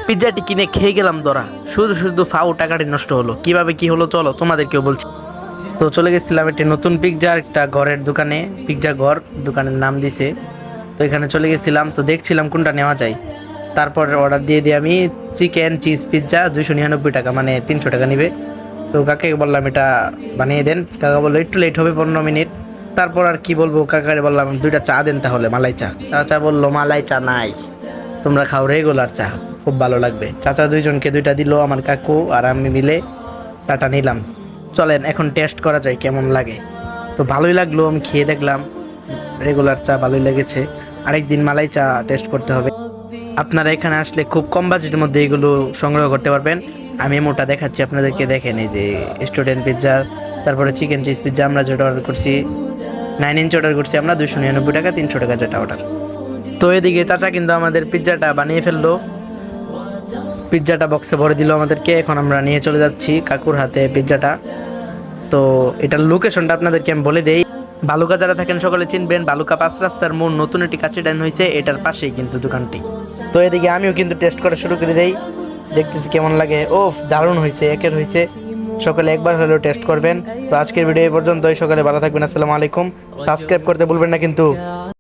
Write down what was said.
পিৎজাটি কিনে খেয়ে গেলাম ধরা, শুধু শুধু ফাও টাকাটি নষ্ট হলো। কিভাবে কি হলো চলো তোমাদেরকেও বলছি। তো চলে গেছিলাম একটি নতুন পিৎজার একটা ঘরের দোকানে, পিৎজা ঘর দোকানের নাম দিছে। তো এখানে চলে গেছিলাম, তো দেখছিলাম কোনটা নেওয়া যায়। তারপর অর্ডার দিয়ে দিই আমি চিকেন চিজ পিৎজা 299 টাকা, মানে 300 টাকা নিবে। তো কাকে বললাম এটা বানিয়ে দেন, কাকা বললো একটু লেট হবে 15 মিনিট। তারপর আর কি বলবো, কাকারে বললাম 2টা চা দেন তাহলে, মালাই চা। চাচা বললো মালাই চা নাই, তোমরা খাও রেগুলার চা, খুব ভালো লাগবে। চাচা দুইজনকে 2টা দিল, আমার কাকু আর আমি মিলে চাটা নিলাম। চলেন এখন টেস্ট করা যায় কেমন লাগে। তো ভালোই লাগলো, আমি খেয়ে দেখলাম রেগুলার চা ভালোই লেগেছে। আরেকদিন মালাই চা টেস্ট করতে হবে। আপনারা এখানে আসলে খুব কম বাজেটের মধ্যে এগুলো সংগ্রহ করতে পারবেন। আমি মোটা দেখাচ্ছি আপনাদেরকে, দেখেন এই যে স্টুডেন্ট পিৎজা, তারপরে চিকেন চিজ পিৎজা আমরা যেটা অর্ডার করছি 9 ইঞ্চ অর্ডার করছি আমরা 299 টাকা, 300 টাকা যেটা অর্ডার। তো এদিকে চাচা কিন্তু আমাদের পিৎজাটা বানিয়ে ফেললো, পিৎজাটা বক্সে ভরে দিল আমাদেরকে। এখন আমরা নিয়ে চলে যাচ্ছি কাকুর হাতে পিৎজাটা। তো এটার লোকেশনটা আপনাদেরকে আমি বলে দেই। বালুকা যারা থাকেন সকলে চিনবেন, বালুকা 5 রাস্তার মোড় নতুন একটি কাচ্চি ডাইন হয়েছে, এটার পাশেই কিন্তু দোকানটি। তো এদিকে আমিও কিন্তু টেস্ট করা শুরু করে দেই, দেখতেছি কেমন লাগে। ওফ, দারুণ হয়েছে, একের হয়েছে। সকলে একবার হলেও টেস্ট করবেন। তো আজকের ভিডিও এই পর্যন্তই, সকালে ভালো থাকবেন, আসসালামু আলাইকুম। সাবস্ক্রাইব করতে ভুলবেন না কিন্তু।